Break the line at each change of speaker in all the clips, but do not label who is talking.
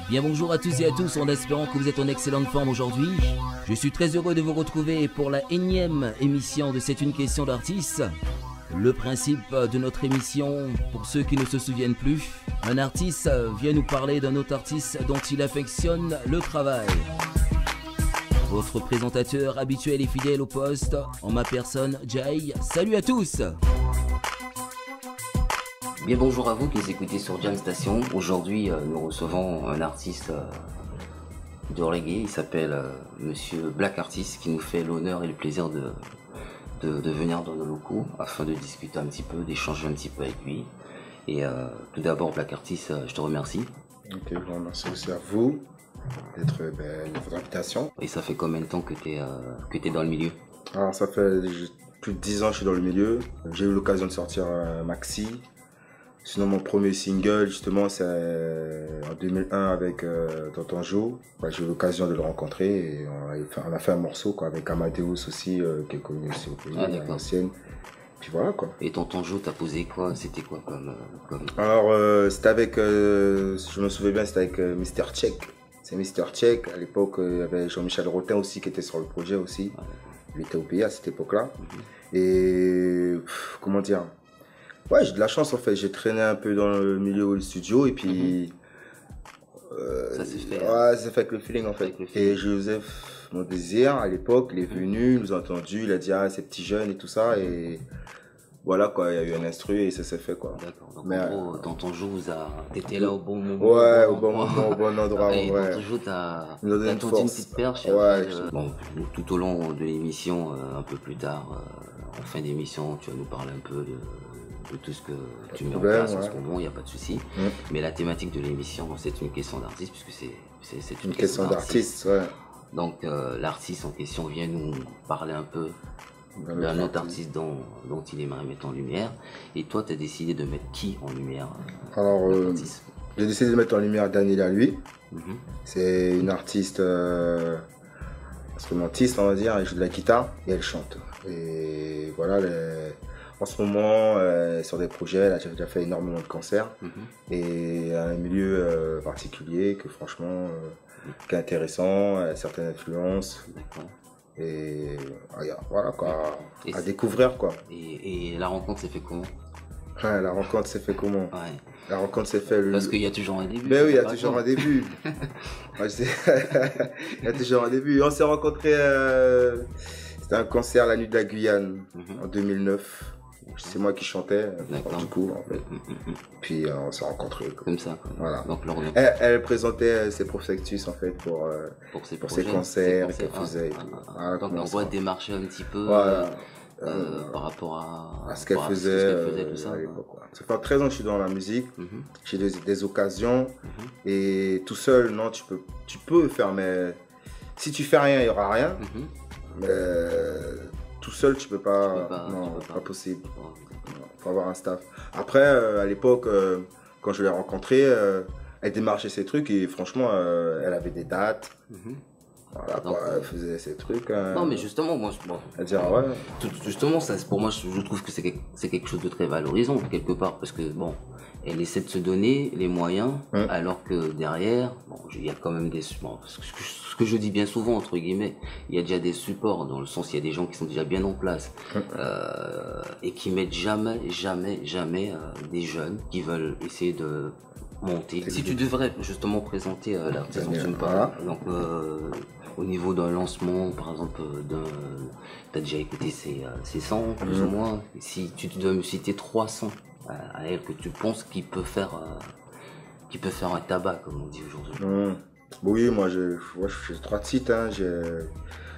Bien bonjour à tous et à tous, en espérant que vous êtes en excellente forme aujourd'hui. Je suis très heureux de vous retrouver pour la énième émission de C'est une question d'artiste. Le principe de notre émission, pour ceux qui ne se souviennent plus, un artiste vient nous parler d'un autre artiste dont il affectionne le travail. Votre présentateur habituel et fidèle au poste, en ma personne, Jay. Salut à tous!
Bien bonjour à vous qui nous écoutez sur Jam Station. Aujourd'hui, nous recevons un artiste de reggae. Il s'appelle Monsieur Black Artist, qui nous fait l'honneur et le plaisir de venir dans nos locaux afin de discuter un petit peu, d'échanger un petit peu avec lui. Et tout d'abord, Black Artist, je te remercie.
Ok, bon, merci aussi à vous d'être de votre invitation.
Et ça fait combien de temps que tu es dans le milieu?
Alors, ça fait plus de 10 ans que je suis dans le milieu. J'ai eu l'occasion de sortir un maxi. Sinon, mon premier single, justement, c'est en 2001 avec Tonton Joe. J'ai eu l'occasion de le rencontrer et on a fait un morceau quoi, avec Amadeus aussi, qui est connu aussi au pays, à l'ancienne. Puis voilà quoi.
Et Tonton Joe, t'as posé quoi? C'était quoi comme...
Alors, c'était avec, si je me souviens bien, c'était avec Mr. Check. C'est Mr. Check. À l'époque, il y avait Jean-Michel Rotin aussi qui était sur le projet aussi. Il était au pays à cette époque-là. Et comment dire? Ouais, j'ai de la chance en fait, j'ai traîné un peu dans le milieu du studio et puis...
ça s'est fait.
Ouais, ça fait avec le feeling en fait. Et Joseph, mon désir, à l'époque, il est venu, il nous a entendu, il a dit ah c'est petit jeune et tout ça et... Voilà quoi, il y a eu un instru et ça s'est fait quoi.
D'accord, donc en gros, Tonton Joe t'étais là au bon moment.
Ouais, au bon moment, au bon endroit.
Et Tonton Joe t'as tendu une petite perche.
Ouais.
Bon, tout au long de l'émission, un peu plus tard, en fin d'émission, tu vas nous parler un peu de tout ce que tu mets en place en ce moment, il n'y a pas de souci. Mais la thématique de l'émission, c'est une question d'artiste, puisque c'est une question d'artiste.
Ouais.
Donc l'artiste en question vient nous parler un peu d'un autre artiste dont il aimerait mettre en lumière. Et toi, tu as décidé de mettre qui en lumière?
Alors, j'ai décidé de mettre en lumière Daniela lui. C'est une artiste instrumentiste, on va dire. Elle joue de la guitare et elle chante. Et voilà, en ce moment, sur des projets, elle a déjà fait énormément de concerts. Et un milieu particulier que franchement, qui est intéressant, elle a certaines influences. Et voilà quoi, à découvrir quoi.
Et la rencontre s'est fait comment?
La rencontre s'est fait comment? La rencontre s'est fait...
Parce qu'il y a toujours un début.
Ben oui, il y a toujours un début. Il y a toujours un début. On s'est rencontrés, c'était un concert à la Nuit de la Guyane en 2009. C'est moi qui chantais, du coup, en fait. Puis on s'est rencontrés.
Comme ça.
Voilà.
Donc,
elle présentait ses prospectus, en fait, pour ses concerts qu'elle faisait.
Donc on voit démarcher un petit peu par rapport à
ce qu'elle faisait,
tout ça.
À l'époque. Ça fait 13 ans que je suis dans la musique. J'ai des occasions. Et tout seul, non, tu peux faire, mais si tu fais rien, il n'y aura rien. Mais tout seul, tu peux pas. Non, pas possible. Il faut avoir un staff. Après, à l'époque, quand je l'ai rencontrée, elle démarchait ses trucs et franchement, elle avait des dates. Voilà, donc, elle faisait ses trucs.
Non, mais justement, moi, justement, ça, pour moi, je trouve que c'est quelque chose de très valorisant, quelque part, parce que, bon, elle essaie de se donner les moyens, alors que derrière, bon, il y a quand même des... Bon, ce que je dis bien souvent, entre guillemets, il y a déjà des supports, dans le sens, il y a des gens qui sont déjà bien en place, et qui mettent jamais des jeunes qui veulent essayer de monter. Si tu devrais, justement, présenter l'artiste dont tu me parles, donc, au niveau d'un lancement, par exemple, tu as déjà écouté ses sons, plus ou moins. Si tu dois me citer 3 sons à elle que tu penses qui peut faire un tabac, comme on dit aujourd'hui.
Oui, moi j'ai 3 titres. Hein.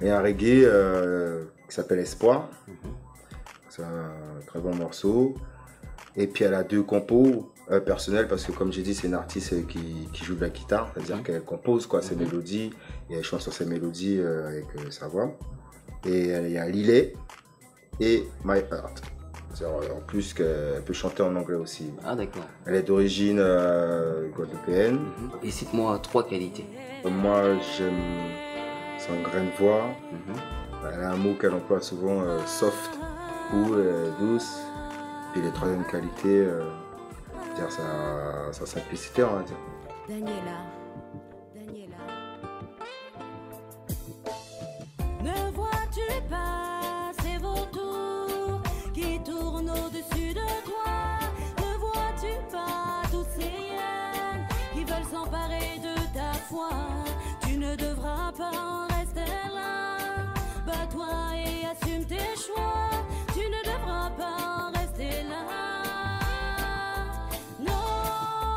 Il y a un reggae qui s'appelle Espoir. C'est un très bon morceau. Et puis elle a 2 compos personnels parce que comme j'ai dit, c'est une artiste qui joue de la guitare, c'est-à-dire qu'elle compose quoi, ses mélodies et elle chante sur ses mélodies avec sa voix. Et il y a Lillet et My Heart. En plus qu'elle peut chanter en anglais aussi.
Ah d'accord.
Elle est d'origine guadeloupéenne.
Et cite-moi 3 qualités.
Moi j'aime son grain de voix. Elle a un mot qu'elle emploie souvent, soft, cool, douce. Puis les 3e qualités, sa simplicité on va dire.
Daniela. Daniela. Ne vois-tu pas ces vautours qui tournent au-dessus de toi? Ne vois-tu pas toutes ces hyènes qui veulent s'emparer de ta foi? Tu ne devras pas en rester là. Bats-toi et assume tes choix. Tu ne devras pas en rester là. Non,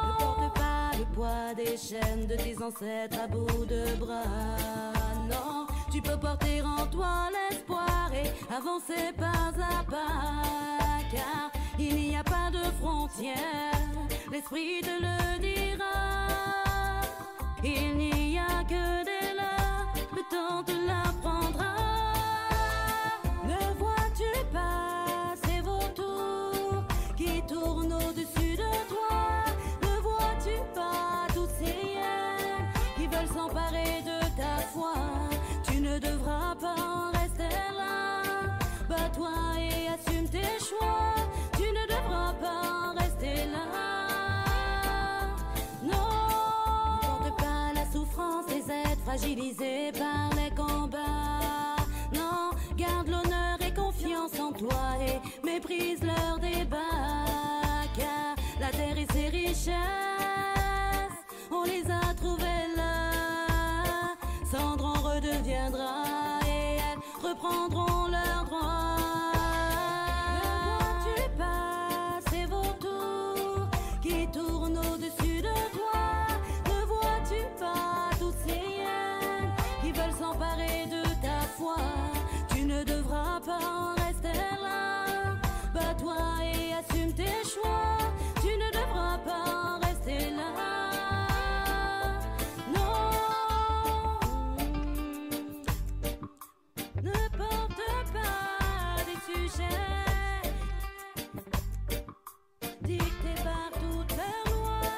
ne porte pas le poids des chaînes de tes ancêtres à bout de bras. Non, tu peux porter en toi l'espoir et avancer pas à pas, car il n'y a pas de frontières, l'esprit te le dira. Il n'y a que des là, le temps te l'apprendra. Ne vois-tu pas ces vautours qui tournent au-dessus de toi? Ne vois-tu pas toutes ces hyènes qui veulent s'emparer de ta foi? Tu ne devras pas en rester là. Bats-toi et assume tes choix. Tu ne devras pas en rester là. Non, ne porte pas la souffrance des êtres fragilisés par les combats. Non, garde l'honneur et confiance en toi et méprise leur débat, car la terre et ses richesses, on les a trouvées là. Cendre en redeviendra et elles reprendront leurs droits. Ne vois-tu pas ces vautours qui tournent au-dessus de toi? Ne vois-tu pas toutes ces hyènes qui veulent s'emparer de ta foi? Tu ne devras pas en rester là. Bats-toi et assume tes choix. Tu ne devras pas en rester là. Non, ne porte pas des sujets dictés par toutes leurs lois.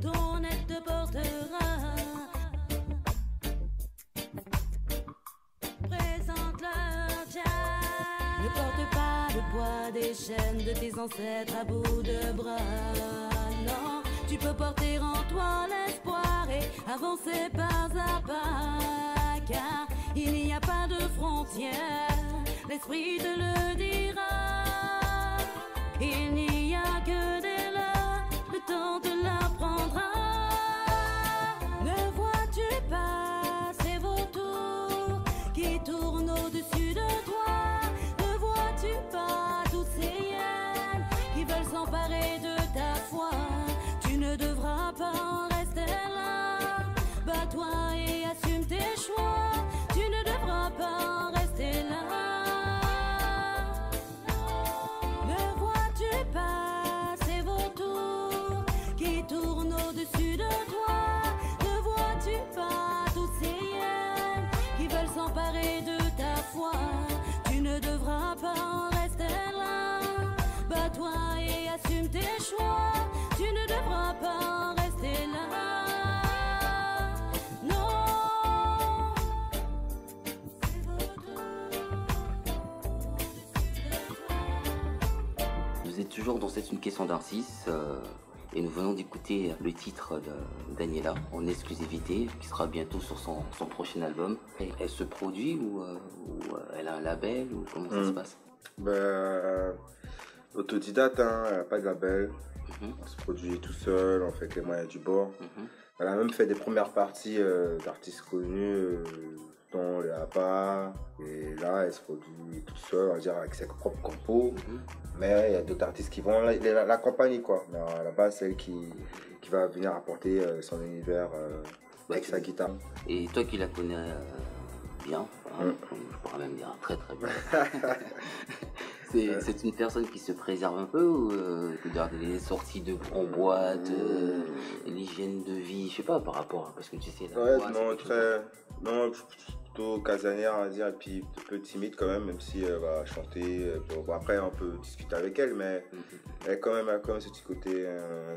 Ton aide te portera. Présente leur jazz. Ne porte pas le poids des chaînes de tes ancêtres à bout de bras. Non, tu peux porter en toi l'espoir et avancer pas à pas, car il n'y a pas de frontières, l'esprit te le dira. Il n'y a que des là, le temps te l'apprendra. Ne vois-tu pas ces vautours qui tournent au-dessus de toi? Ne vois-tu pas toutes ces hyènes qui veulent s'emparer de ta foi? Tu ne devras pas en rester là. Bats-toi et assume tes choix. Tu ne devras pas en rester là. Ne vois-tu pas ces vautours qui tournent au-dessus de toi? Ne vois-tu pas toutes ces hyènes qui veulent s'emparer de ta foi? Tu ne devras pas en rester là. Bats-toi et assume tes choix. Tu ne devras pas en rester là. Non, ces vautours au-dessus de toi.
Vous êtes toujours dans C'est une question d'Artis et nous venons d'écouter le titre de Daniela en exclusivité qui sera bientôt sur son prochain album. Elle se produit ou elle a un label ou comment ça se passe?
Autodidacte, hein, elle n'a pas de label. On se produit tout seul, on fait avec les moyens du bord. Elle a même fait des premières parties d'artistes connus, dont les ABBA. Et là, elle se produit toute seule, on va dire, avec ses propres compos. Mais il y a d'autres artistes qui vont l'accompagner, quoi. Mais à la base, c'est elle qui va venir apporter son univers avec sa guitare.
Et toi qui la connais bien, je pourrais même dire très très bien. C'est une personne qui se préserve un peu ou les sorties en boîte, l'hygiène de vie, je sais pas par rapport parce que tu sais la boîte,
non, plutôt casanière, on va dire, et puis un peu timide quand même si elle va chanter. Après, on peut discuter avec elle, mais elle a quand même ce petit côté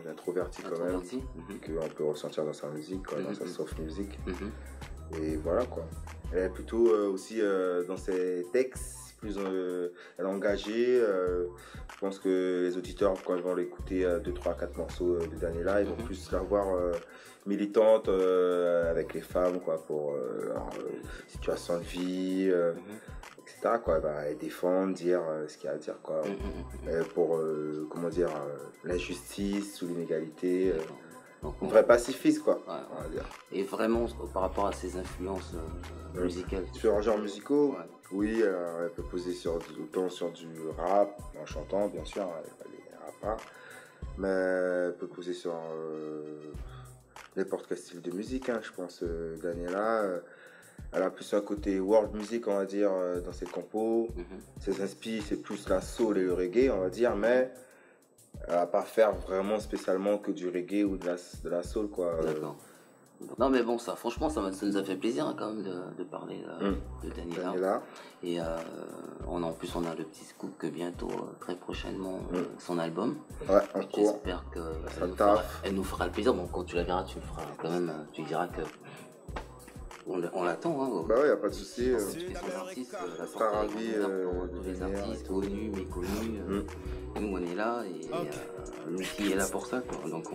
introverti quand même, qu'on peut ressentir dans sa musique, quoi, dans sa soft music. Et voilà quoi. Elle est plutôt aussi dans ses textes plus elle est engagée. Je pense que les auditeurs, quand ils vont l'écouter 2, 3, 4 morceaux de Daniela, ils vont plus la voir militante avec les femmes, quoi, pour leur situation de vie, etc. Quoi. Elle défendre, dire ce qu'il y a à dire, quoi, pour comment dire, l'injustice ou l'inégalité. Donc, un vrai pacifiste, quoi.
Ouais. On va dire. Et vraiment, par rapport à ses influences musicales.
Sur un genre musicaux, oui, elle peut poser autant sur du rap, en chantant, bien sûr, elle rappe pas, mais elle peut poser sur n'importe quel style de musique, hein, je pense. Daniela, elle a plus un côté world music, on va dire, dans ses compos. Ses inspirations, c'est plus la soul et le reggae, on va dire, mais elle va pas faire vraiment spécialement que du reggae ou de la soul, quoi.
D'accord. Non mais bon, ça, franchement, ça nous a fait plaisir, hein, quand même de parler de Daniela. Et en plus, on a le petit scoop que bientôt, très prochainement, son album.
Ouais, en cours.
J'espère qu'elle nous fera le plaisir. Bon, quand tu la verras, tu feras quand même, tu diras que on l'attend. Hein,
bah ouais, y a pas de souci.
Elle sera ravie pour les artistes connus, méconnus. Nous, on est là et l'outil est là pour ça, quoi. Donc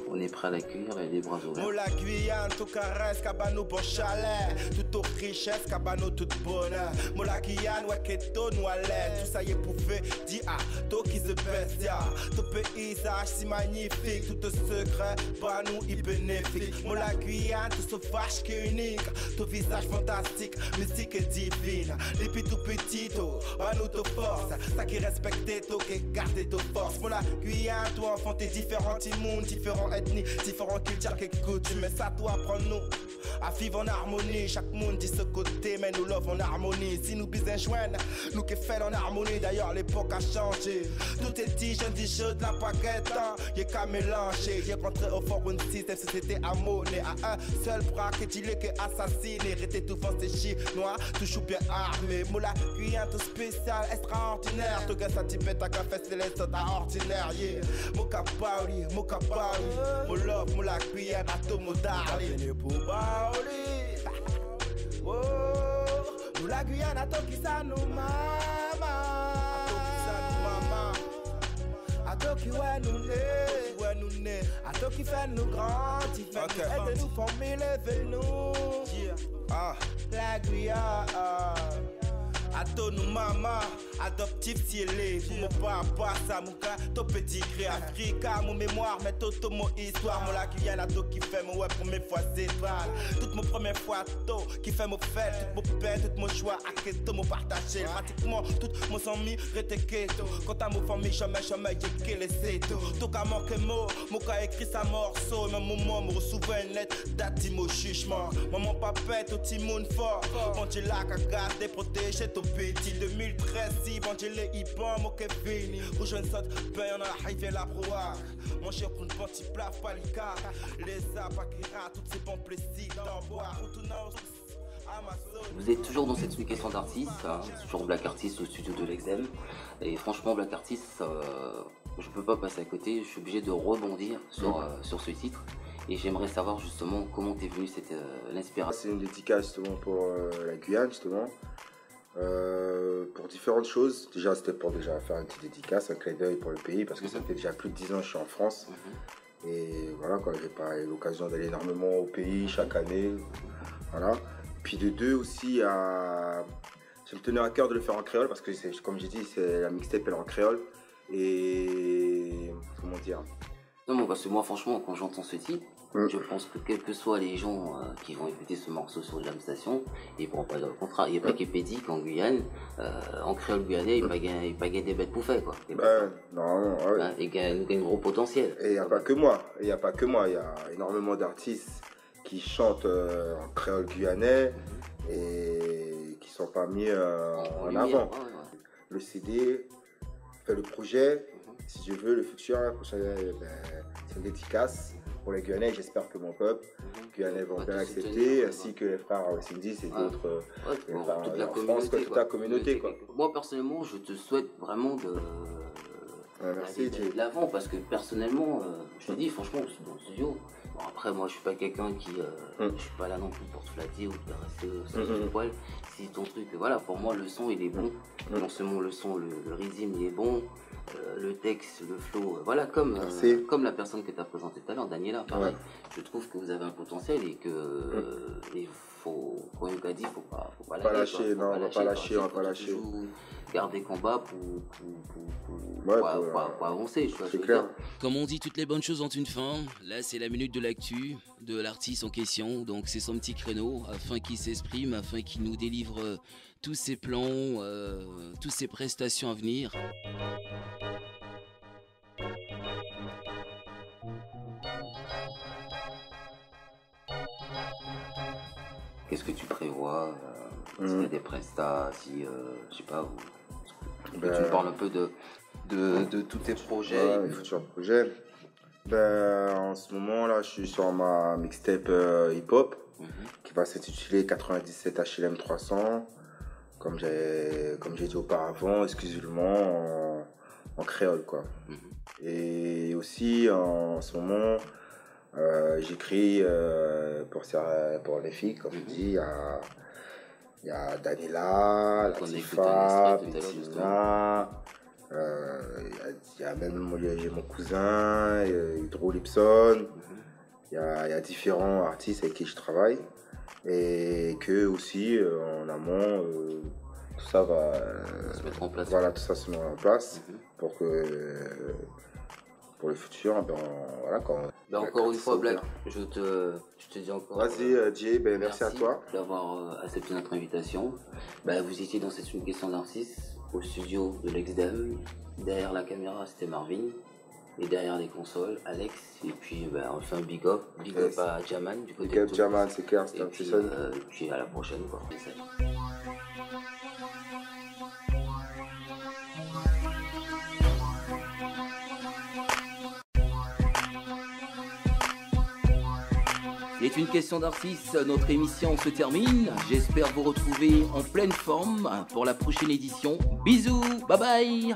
on est prêt à l'accueillir et les bras ouverts.
La Guyane, tout caresse, cabano pour chalet, toute richesse, cabano toute bonheur. La Guyane, ouais, keto, noilette, tout ça y est pouffé, dit ah, toi qui se bestia. Tout paysage si magnifique, tout secret, pas nous y bénéfique. La Guyane, tout ce fâche qui est unique, tout visage fantastique, mystique et divine. Depuis tout petit, à nous te force, ça qui respecte, toi qui garde tes forces. La Guyane, toi enfant, t'es différent, immunes, différents ethnies, différents cultures qui coutumes. Mais ça, toi, apprends-nous à vivre en harmonie. Chaque monde dit ce côté, mais nous love en harmonie. Si nous bisons joindre, nous qui faisons en harmonie. D'ailleurs, l'époque a changé. Tout est dit, je dis jeu de la paquette. Y'a qu'à mélanger. Y'a rentré au fort une système, société à monnaie. À un seul bras qui dit que assassiné. Rester tout vent, c'est chinois, toujours bien armé. Moula, Guyane, tout spécial, extraordinaire. Tout gars, ça t'y pète à café, c'est les soldats ordinaires. Moka Pauli, Moka Pauli. Mo love, mo la Guyane, à tout mon darling. Venu pour Pauli. Oh, mo la Guyane, à tout qui ça nous mama. À tout qui ouais nous né. À tout qui fait nous grandir. Aide nous former, lever nous. La Guyane. Ato nous maman, adoptif si elle est. Pour mon papa, ça mon cas, ton petit gré Africa, mon mémoire, mais tout mon histoire. Mon la Guyane, ato qui fait mon ouais, première fois c'est étoile. Toute mon première fois, to, qui fait mon fête, tout mon père, tout mon choix, à que tout mon partagé. Pratiquement, tout mon ami, rétéqué. Quant à mon famille, jamais, j'ai que laissé tout. Tout qu'à manquer mot, mon cas écrit sa morceau. Même moment, me reçoit une lettre, date mon jugement. Maman, papa, tout le monde fort. Quand tu l'as qu'à garder, protéger ton petit 2013, si Vangélé, Iban, mon Kevin. Où je ne saute, ben on a arrivé la proie. Mon cher, qu'on ne pense, il plave pas l'icard. Les apakira, toutes ces bons plaisirs d'envoi.
Vous êtes toujours dans cette question d'artiste, hein, toujours Black Artist au studio de l'Exem. Et franchement, Black Artist, je peux pas passer à côté, je suis obligé de rebondir sur ce titre. Et j'aimerais savoir justement comment t'es venu l'inspiration.
C'est une dédicace justement pour la Guyane, justement. Pour différentes choses. Déjà, c'était pour faire une petite dédicace, un clin d'œil pour le pays, parce que ça fait déjà plus de 10 ans que je suis en France. Et voilà, quoi, j'ai pas eu l'occasion d'aller énormément au pays chaque année. Voilà. Puis de deux aussi, je me tenais à cœur de le faire en créole, parce que comme j'ai dit, c'est la mixtape elle est en créole. Et comment dire?
Non, parce que moi, franchement, quand j'entends ce titre, je pense que quels que soient les gens qui vont écouter ce morceau sur Jam Station, ils pourront pas dire le contraire. Il n'y a pas qu'Épédi qu'en Guyane, en créole guyanais, il n'y a pas des bêtes bouffées, quoi.
Non, ouais.
Il y a un gros potentiel.
Et il n'y a pas que moi. Il y a énormément d'artistes qui chantent en créole guyanais et qui sont pas mis en avant. Ouais. Le CD fait le projet. Si je veux, le futur, c'est une dédicace pour les Guyanais. J'espère que mon peuple guyanais vont bien accepter, ainsi que les frères Cindy et d'autres
toute la communauté, quoi. Moi, personnellement, je te souhaite vraiment
Merci,
d'aller de l'avant, parce que personnellement, je te dis franchement, dans le studio, bon, après moi je suis pas quelqu'un qui, je suis pas là non plus pour te flatter ou te rester sur le poil. Si ton truc, voilà, pour moi le son il est bon, non seulement le son, le rythme il est bon, le texte, le flow, voilà, comme la personne que tu as présentée tout à l'heure, Daniela, pareil. Je trouve que vous avez un potentiel et que il faut, comme il a dit, faut pas lâcher, on va pas lâcher. Garder combat pour avancer, c'est clair.
Comme on dit, toutes les bonnes choses ont une fin. Là, c'est la minute de l'actu de l'artiste en question. Donc, c'est son petit créneau afin qu'il s'exprime, afin qu'il nous délivre tous ses plans, toutes ses prestations à venir.
Qu'est-ce que tu prévois? Est-ce qu'il y a des prestats? Si, je sais pas, tu me parles un peu de tous tes projets.
Les futurs projets. En ce moment là, je suis sur ma mixtape hip-hop qui va s'intituler 97 HLM 300. Comme j'ai dit auparavant, exclusivement en créole, quoi. Et aussi en ce moment, j'écris pour les filles, comme je dis. Il y a Daniela, Latifa, Bettina, il y a même j'ai mon cousin, Hydro Lipson, il y a différents artistes avec qui je travaille et que aussi en amont tout ça va
se mettre en place.
Voilà, tout ça se met en place pour que pour le futur, voilà,
encore une fois, Black, je te dis encore.
Vas-y, Jay, merci à toi
d'avoir accepté notre invitation. Vous étiez dans cette une question d'artiste au studio de l'Exdem. Derrière la caméra, c'était Marvin. Et derrière les consoles, Alex. Et puis, on fait un big up à Jaman du côté
big up Jaman, c'est clair, c'est un
petit
son.
Puis à la prochaine, quoi.
C'est une question d'artiste, notre émission se termine. J'espère vous retrouver en pleine forme pour la prochaine édition. Bisous, bye bye.